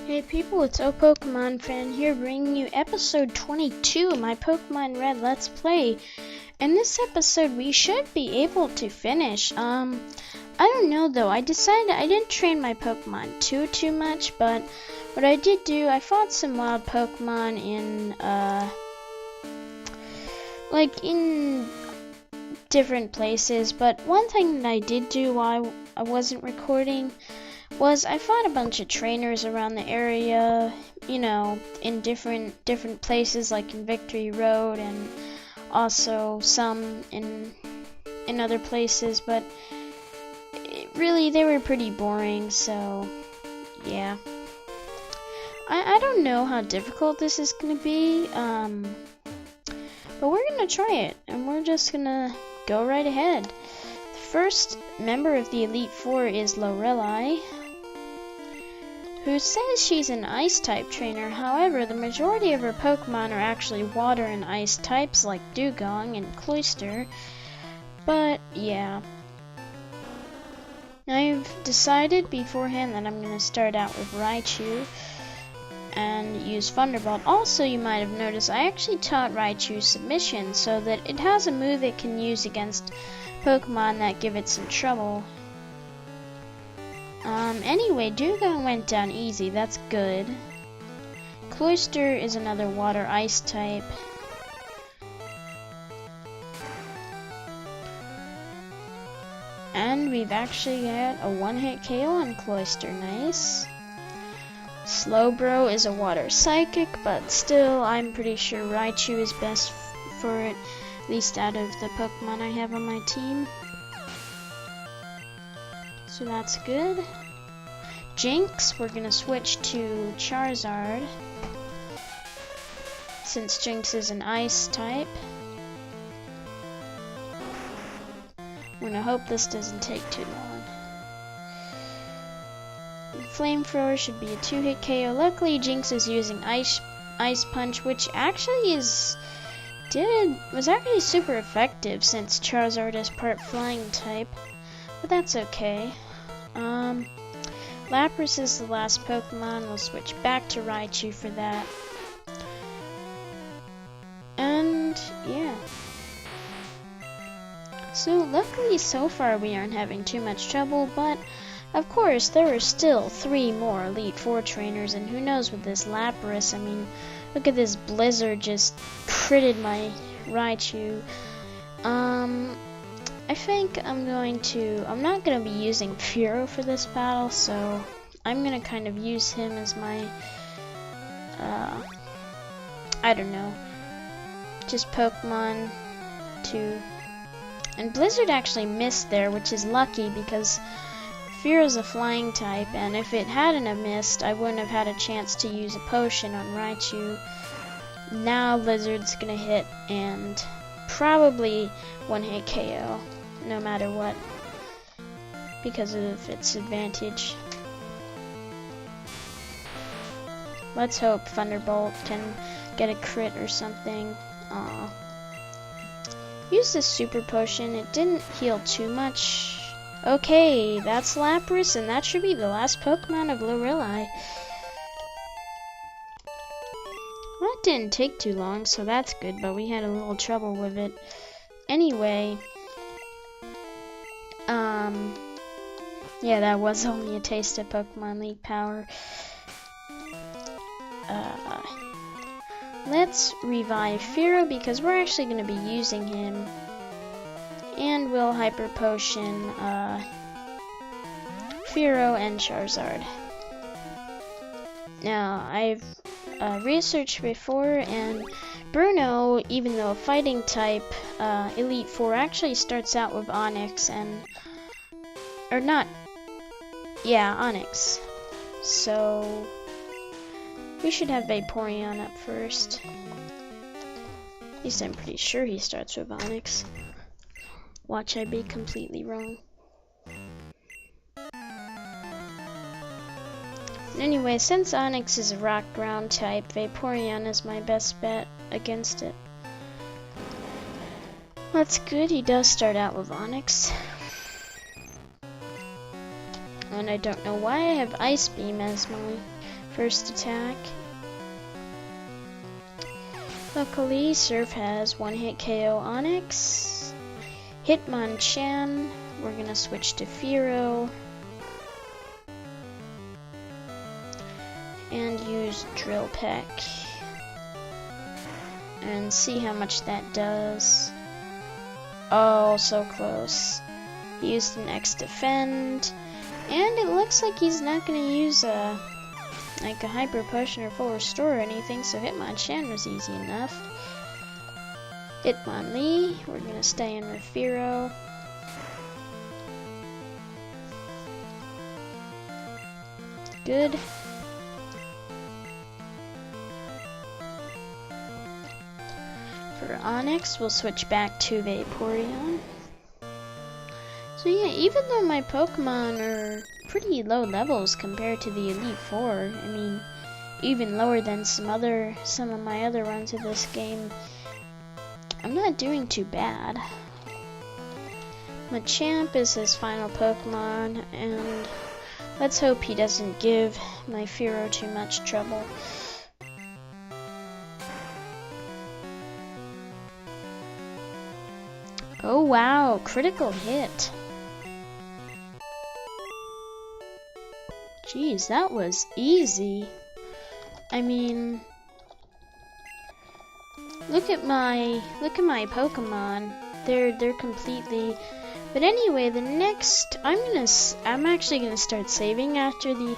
Hey people, it's Pokemon fan here bringing you episode 22 of my Pokemon Red Let's Play. In this episode we should be able to finish. I don't know though, I decided I didn't train my Pokemon too much, but what I did do, I fought some wild Pokemon in different places, but one thing that I did do while I wasn't recording was I fought a bunch of trainers around the area, you know, in different places like in Victory Road and also some in other places, but really they were pretty boring, so yeah. I don't know how difficult this is gonna be, but we're gonna try it and we're just gonna go right ahead. The first member of the Elite Four is Lorelei, who says she's an Ice-type trainer. However, the majority of her Pokemon are actually Water and Ice types, like Dugong and Cloyster. But, yeah. I've decided beforehand that I'm going to start out with Raichu and use Thunderbolt. Also, you might have noticed I actually taught Raichu Submission so that it has a move it can use against Pokemon that give it some trouble. Anyway, Dugong went down easy, that's good. Cloyster is another Water Ice type. And we've actually got a one-hit KO on Cloyster, nice. Slowbro is a Water Psychic, but still, I'm pretty sure Raichu is best for it, at least out of the Pokemon I have on my team. So that's good. Jinx, we're gonna switch to Charizard, since Jinx is an Ice type. I'm gonna hope this doesn't take too long. Flamethrower should be a 2-hit KO. Luckily, Jinx is using Ice Punch, which actually was actually super effective since Charizard is part Flying type, but that's okay. Lapras is the last Pokemon. We'll switch back to Raichu for that. And yeah. So luckily so far we aren't having too much trouble, but of course there are still 3 more Elite Four trainers, and who knows with this Lapras. I mean, look at this Blizzard just critted my Raichu. I think I'm not going to be using Fearow for this battle, so I'm going to kind of use him as my, I don't know, just Pokemon to, and Blizzard actually missed there, which is lucky because Fearow's a Flying type, and if it hadn't have missed, I wouldn't have had a chance to use a potion on Raichu. Now Blizzard's going to hit and probably one-hit KO, no matter what, because of its advantage. Let's hope Thunderbolt can get a crit or something. Use this super potion. It didn't heal too much. Okay, that's Lapras, and that should be the last Pokemon of Lorelei. Well, it didn't take too long, so that's good, but we had a little trouble with it. Anyway, yeah, that was only a taste of Pokemon League power. Let's revive Fearow because we're actually going to be using him, and we'll Hyper Potion Fearow and Charizard. Now, I've researched before, and Bruno, even though a fighting type, Elite Four actually starts out with Onix Onix. So we should have Vaporeon up first. At least I'm pretty sure he starts with Onix. Watch, I be completely wrong. Anyway, since Onix is a rock ground type, Vaporeon is my best bet against it. That's good, he does start out with Onix. And I don't know why I have Ice Beam as my first attack. Luckily, Surf has one-hit KO Onyx. Hitmonchan, we're gonna switch to Fearow. And use Drill Peck. And see how much that does. Oh, so close. He used an X Defend. And it looks like he's not gonna use like a Hyper Potion or Full Restore or anything, so Hitmonchan was easy enough. Hitmonlee, we're gonna stay in with Fearow. Good. For Onyx, we'll switch back to Vaporeon. So yeah, even though my Pokemon are pretty low levels compared to the Elite Four, I mean, even lower than some of my other runs of this game, I'm not doing too bad. Machamp is his final Pokemon, and let's hope he doesn't give my Fearow too much trouble. Oh wow, critical hit. Jeez, that was easy. I mean, look at my Pokemon. They're completely. But anyway, the next I'm actually gonna start saving after the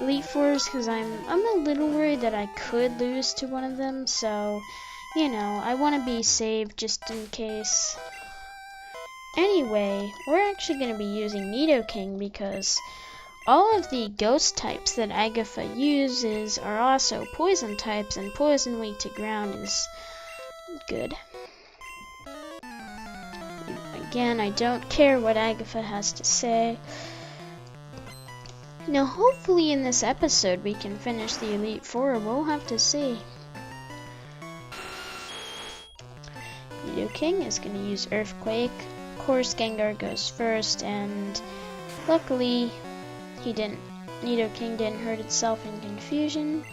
Elite Fours because I'm a little worried that I could lose to one of them. So, you know, I want to be saved just in case. Anyway, we're actually gonna be using Nidoking because all of the ghost types that Agatha uses are also poison types, and poison weak to ground is good. Again, I don't care what Agatha has to say. Now, hopefully in this episode we can finish the Elite Four. We'll have to see. Nidoking is going to use Earthquake. Of course, Gengar goes first, and luckily Nidoking didn't hurt itself in confusion.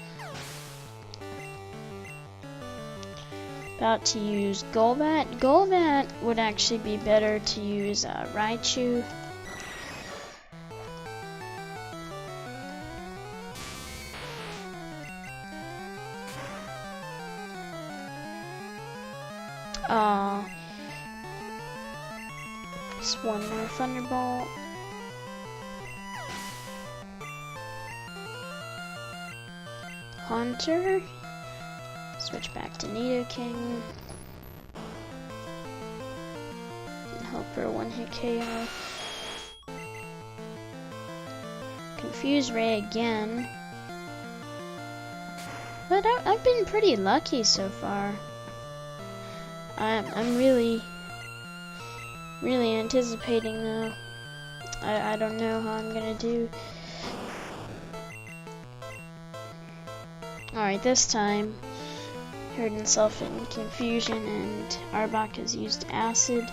About to use Golbat. Golbat would actually be better to use Raichu. Just one more Thunderbolt. Haunter. Switch back to Nidoking. And hope for a one-hit KO. Confuse Ray again. But I've been pretty lucky so far. I'm really anticipating though. I don't know how I'm gonna do. Alright, this time hurt himself in confusion, and Arbok has used Acid.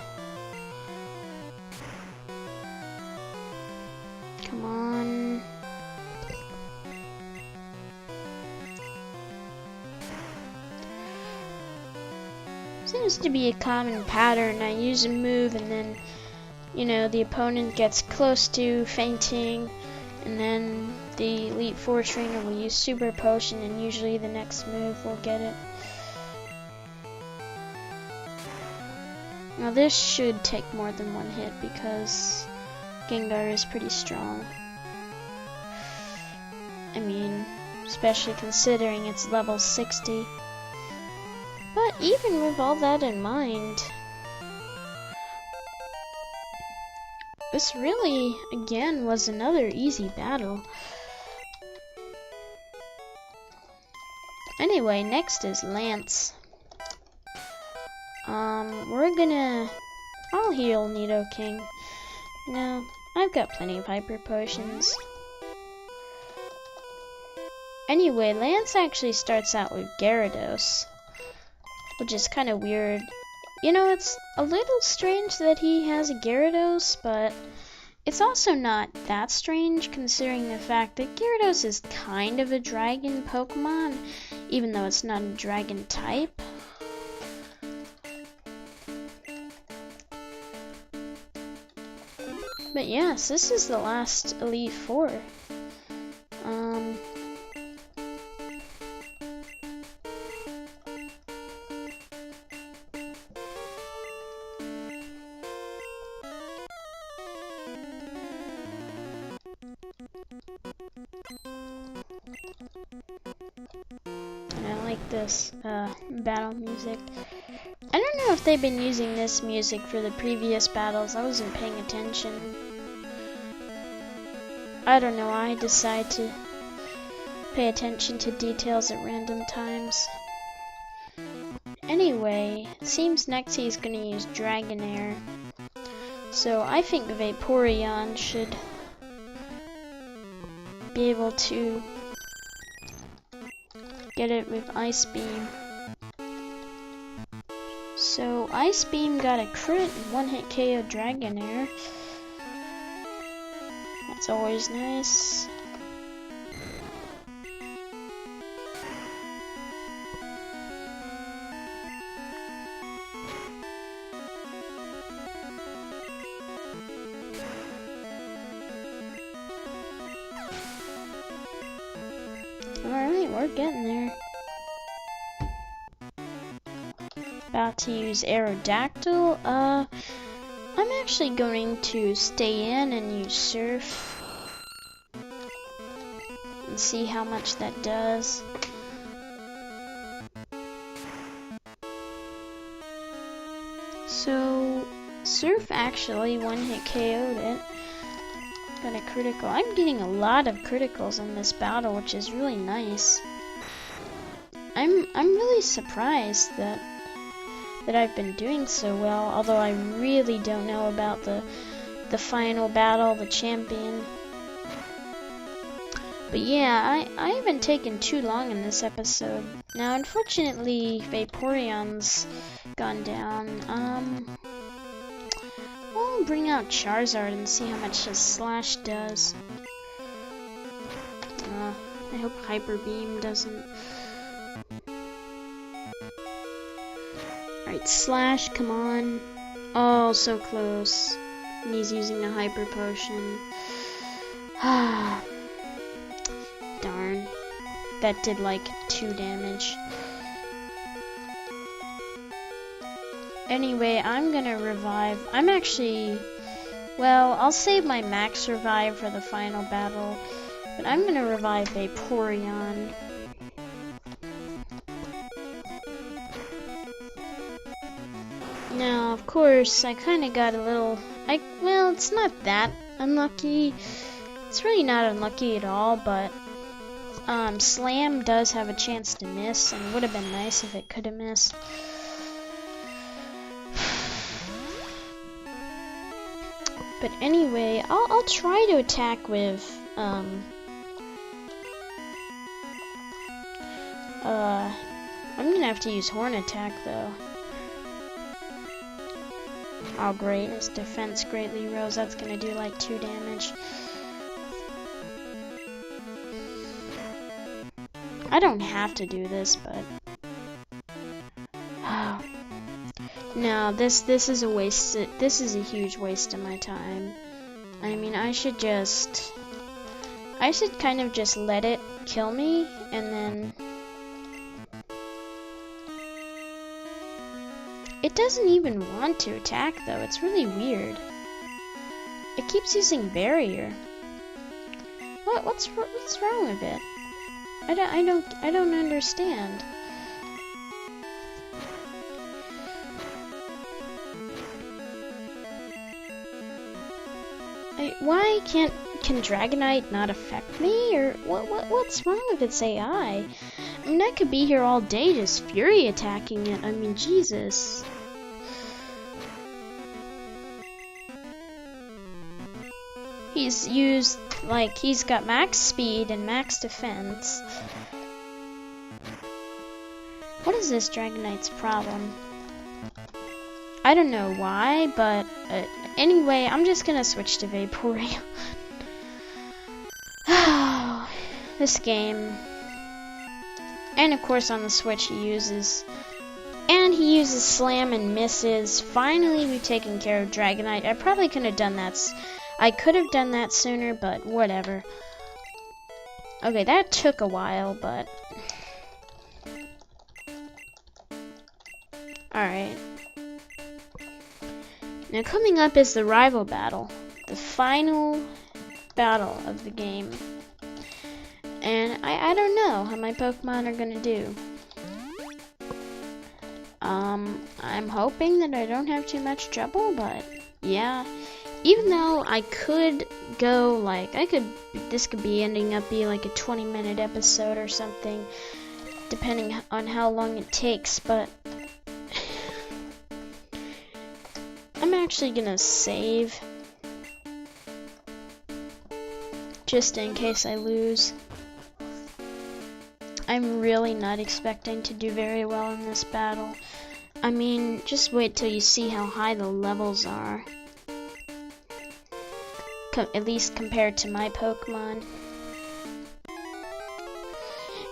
Come on. Seems to be a common pattern. I use a move and then, you know, the opponent gets close to fainting, and then the Elite Four trainer will use Super Potion, and usually the next move will get it. Now this should take more than one hit because Gengar is pretty strong. I mean, especially considering it's level 60. But even with all that in mind, this really, again, was another easy battle. Anyway, next is Lance. I'll heal Nidoking. No, I've got plenty of Hyper Potions. Anyway, Lance actually starts out with Gyarados, which is kind of weird. You know, it's a little strange that he has a Gyarados, but it's also not that strange considering the fact that Gyarados is kind of a dragon Pokemon, even though it's not a dragon type. But yes, this is the last Elite Four. And I like this battle music. I don't know if they've been using this music for the previous battles. I wasn't paying attention. I don't know, I decide to pay attention to details at random times. Anyway, it seems next he's gonna use Dragonair. So I think Vaporeon should be able to get it with Ice Beam. So Ice Beam got a crit and one-hit KO Dragonair. That's always nice. Alright, we're getting there. About to use Aerodactyl. I'm actually going to stay in and use Surf and see how much that does. So Surf actually one-hit KO'd it. Got a critical. I'm getting a lot of criticals in this battle, which is really nice. I'm really surprised that I've been doing so well, although I really don't know about the final battle, the champion. But yeah, I haven't taken too long in this episode. Now, unfortunately, Vaporeon's gone down. We'll bring out Charizard and see how much his Slash does. I hope Hyper Beam doesn't. Alright, Slash, come on. Oh, so close. And he's using a Hyper Potion. Darn. That did like 2 damage. Anyway, I'm gonna revive. I'm actually... Well, I'll save my max revive for the final battle. But I'm gonna revive Vaporeon. Now, of course, I kind of got a little... Well, it's not that unlucky. It's really not unlucky at all, but... Slam does have a chance to miss, and it would have been nice if it could have missed. But anyway, I'll try to attack with, I'm gonna have to use Horn Attack, though. Oh great, his defense greatly rose. That's gonna do like 2 damage. I don't have to do this, but... No, this is a waste. This is a huge waste of my time. I mean, I should kind of just let it kill me, and then... It doesn't even want to attack, though. It's really weird. It keeps using Barrier. What's wrong with it? I don't understand. Why can Dragonite not affect me, or what's wrong with its AI? I mean, I could be here all day just Fury attacking it. I mean, Jesus. He's used, like, he's got max speed and max defense. What is this Dragonite's problem? I don't know why, but Anyway, I'm just gonna switch to Vaporeon. This game. And of course on the Switch he uses Slam and misses. Finally we've taken care of Dragonite. I probably could have done that. I could have done that sooner, but whatever. Okay, that took a while, but... Alright. Now coming up is the rival battle. The final battle of the game. And I don't know how my Pokemon are gonna do. I'm hoping that I don't have too much trouble, but yeah. Even though I could go like, this could be ending up being like a 20-minute episode or something, depending on how long it takes, but I'm actually gonna save just in case I lose. I'm really not expecting to do very well in this battle. I mean, just wait till you see how high the levels are. At least compared to my Pokemon.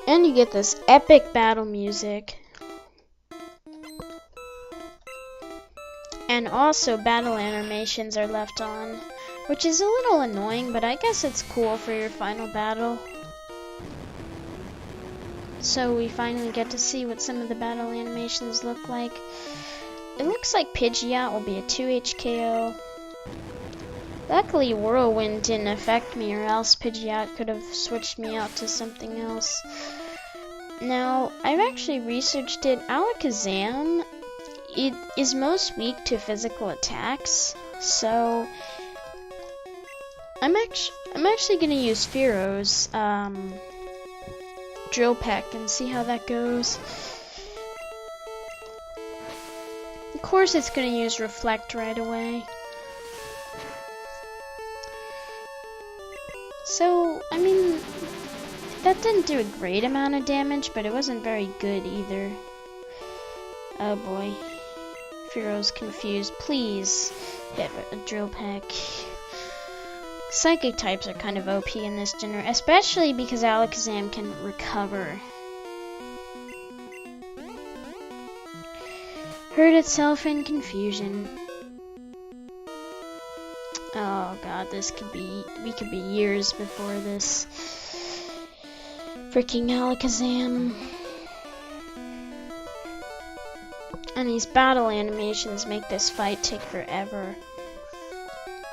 And you get this epic battle music. And also battle animations are left on, which is a little annoying, but I guess it's cool for your final battle. So we finally get to see what some of the battle animations look like. It looks like Pidgeot will be a 2 HKO. Luckily Whirlwind didn't affect me, or else Pidgeot could have switched me out to something else. Now, I've actually researched it. Alakazam, it is most weak to physical attacks, so I'm actually gonna use Fearo's Drill Peck and see how that goes. Of course it's gonna use Reflect right away. So, I mean, that didn't do a great amount of damage, but it wasn't very good either. Oh boy. Fearo's confused. Please hit a Drill Peck. Psychic types are kind of OP in this genre, especially because Alakazam can recover. Hurt itself in confusion. Oh god, we could be years before this. Freaking Alakazam. And these battle animations make this fight take forever.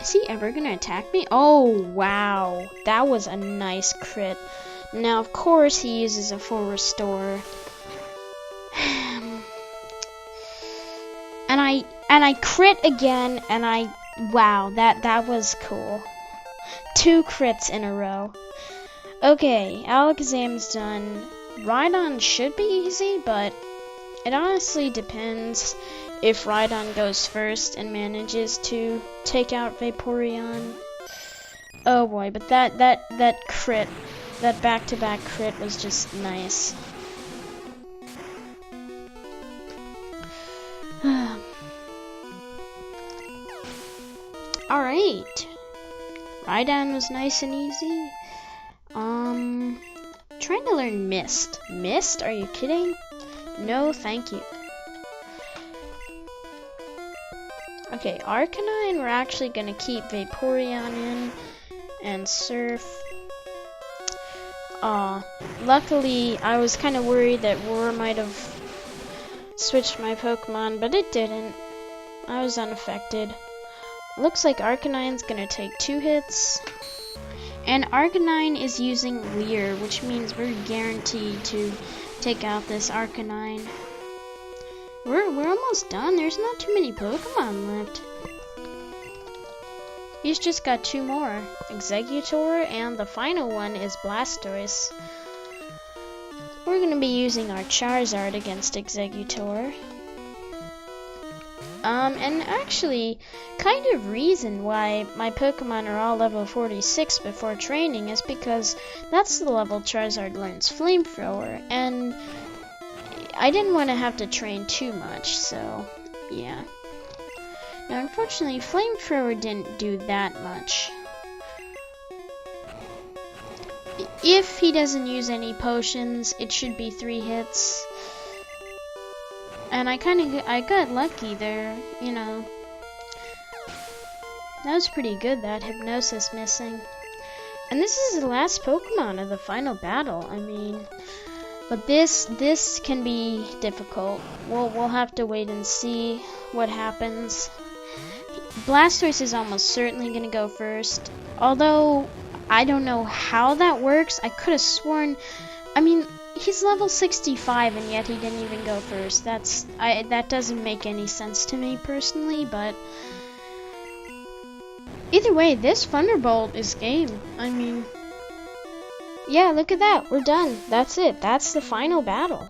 Is he ever gonna attack me? Oh, wow. That was a nice crit. Now, of course, he uses a full restore. And I crit again, and wow, that was cool. 2 crits in a row. Okay, Alakazam's done. Rhydon should be easy, but it honestly depends if Rhydon goes first and manages to take out Vaporeon. Oh boy, but that crit, that back-to-back crit was just nice. Alright. Rhydon was nice and easy. Trying to learn Mist. Mist? Are you kidding? No, thank you. Okay, Arcanine, we're actually gonna keep Vaporeon in and Surf. Luckily, I was kind of worried that Roar might have switched my Pokemon, but it didn't. I was unaffected. Looks like Arcanine's gonna take 2 hits. And Arcanine is using Leer, which means we're guaranteed to take out this Arcanine. We're almost done. There's not too many Pokemon left. He's just got 2 more. Exeggutor, and the final one is Blastoise. We're gonna be using our Charizard against Exeggutor. And actually, kind of reason why my Pokemon are all level 46 before training is because that's the level Charizard learns Flamethrower, and I didn't want to have to train too much, so yeah. Now, unfortunately, Flamethrower didn't do that much. If he doesn't use any potions, it should be 3 hits. And I got lucky there, you know. That was pretty good, that Hypnosis missing. And this is the last Pokemon of the final battle, I mean. But this can be difficult. We'll have to wait and see what happens. Blastoise is almost certainly gonna go first. Although, I don't know how that works. I could have sworn, I mean, he's level 65 and yet he didn't even go first. That doesn't make any sense to me personally, but either way, this Thunderbolt is game. I mean, yeah, look at that. We're done. That's it. That's the final battle.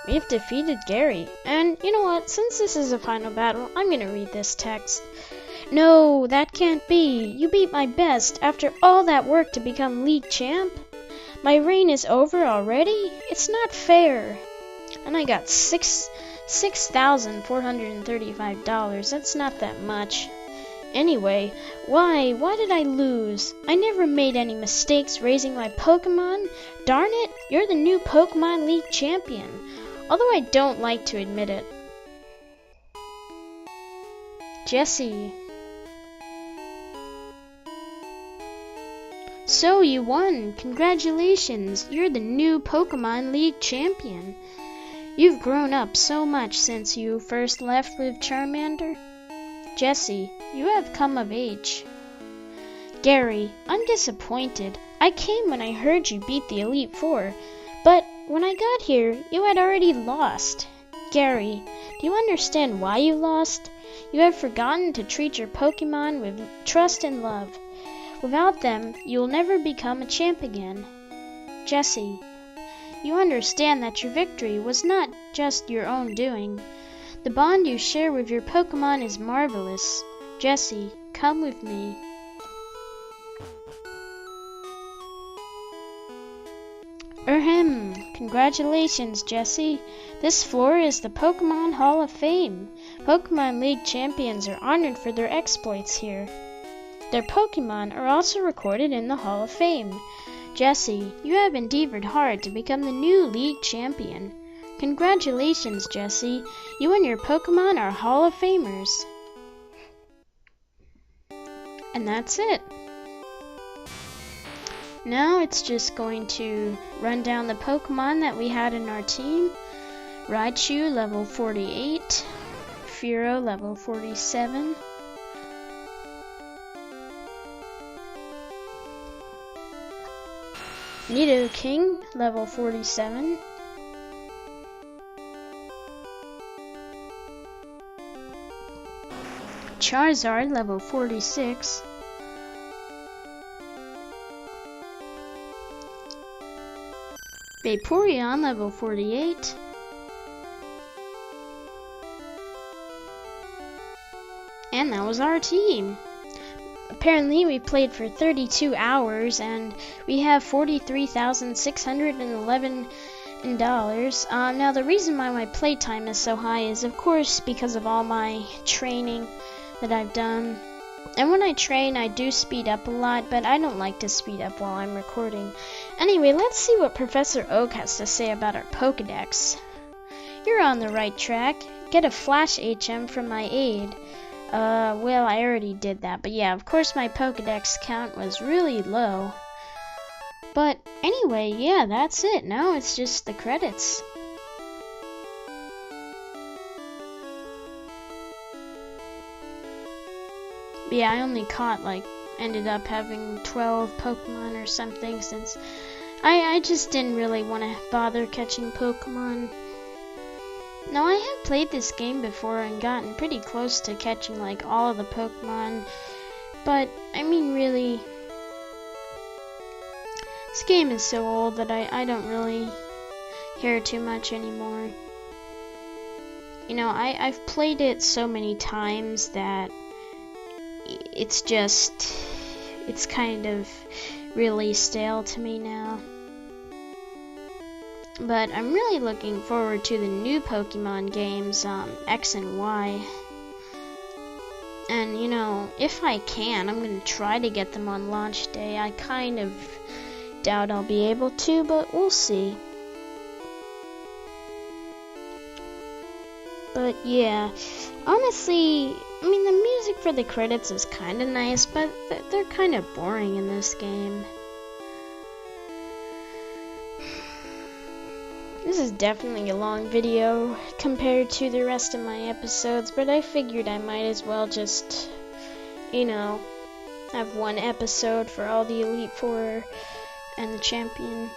We've defeated Gary. And you know what? Since this is a final battle, I'm gonna read this text. No, that can't be. You beat my best after all that work to become league champ. My reign is over already? It's not fair. And I got $6,435. That's not that much. Anyway, why did I lose? I never made any mistakes raising my Pokemon. Darn it, you're the new Pokemon League champion. Although I don't like to admit it. Jesse. So you won. Congratulations. You're the new Pokemon League champion. You've grown up so much since you first left with Charmander. Jesse, you have come of age. Gary, I'm disappointed. I came when I heard you beat the Elite Four, but when I got here, you had already lost. Gary, do you understand why you lost? You have forgotten to treat your Pokemon with trust and love. Without them, you'll never become a champ again. Jesse, you understand that your victory was not just your own doing. The bond you share with your Pokemon is marvelous. Jesse, come with me. Congratulations, Jesse. This floor is the Pokémon Hall of Fame. Pokémon League champions are honored for their exploits here. Their Pokémon are also recorded in the Hall of Fame. Jesse, you have endeavored hard to become the new League champion. Congratulations, Jesse. You and your Pokémon are Hall of Famers. And that's it. Now it's just going to run down the Pokemon that we had in our team. Raichu, level 48. Furo, level 47. Nidoking, level 47. Charizard, level 46. Vaporeon, level 48. And that was our team. Apparently we played for 32 hours and we have $43,611. Now the reason why my playtime is so high is of course because of all my training that I've done. And when I train, I do speed up a lot, but I don't like to speed up while I'm recording. Anyway, let's see what Professor Oak has to say about our Pokedex. You're on the right track. Get a Flash HM from my aide. Well, I already did that, but yeah, of course my Pokedex count was really low. But anyway, yeah, that's it. Now it's just the credits. Yeah, I only caught, ended up having 12 Pokemon or something since I just didn't really want to bother catching Pokemon. Now, I have played this game before and gotten pretty close to catching, all of the Pokemon. But, I mean, really, this game is so old that I don't really care too much anymore. You know, I've played it so many times that it's kind of really stale to me now. But I'm really looking forward to the new Pokemon games, X and Y. And, you know, if I can, I'm going to try to get them on launch day. I kind of doubt I'll be able to, but we'll see. But yeah, honestly, I mean, the music for the credits is kind of nice, but they're kind of boring in this game. This is definitely a long video compared to the rest of my episodes, but I figured I might as well just, you know, have one episode for all the Elite Four and the champion.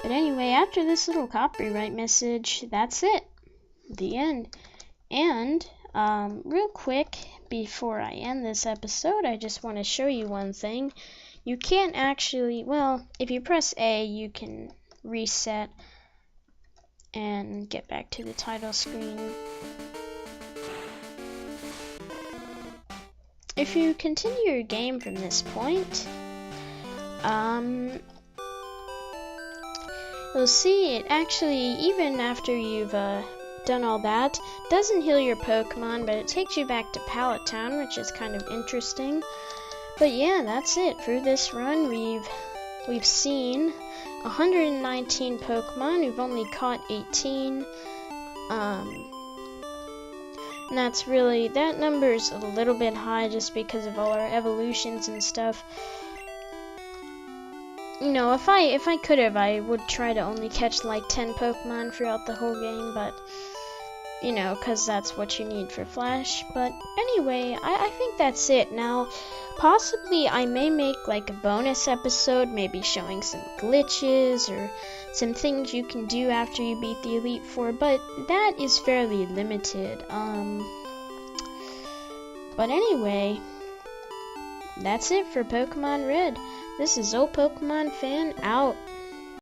But anyway, after this little copyright message, that's it. The end. And, real quick, before I end this episode, I just want to show you one thing. You can't actually, well, if you press A, you can reset and get back to the title screen. If you continue your game from this point, you'll see it actually, even after you've done all that, doesn't heal your Pokemon, but it takes you back to Pallet Town, which is kind of interesting. But yeah, that's it. For this run, we've seen 119 Pokemon. We've only caught 18. And that's really, that number's a little bit high just because of all our evolutions and stuff. You know, if I could have, I would try to only catch like 10 Pokemon throughout the whole game, but, you know, because that's what you need for Flash. But anyway, I think that's it. Now, possibly I may make like a bonus episode, maybe showing some glitches or some things you can do after you beat the Elite Four, but that is fairly limited. But anyway, that's it for Pokemon Red. This is Old Pokemon Fan out.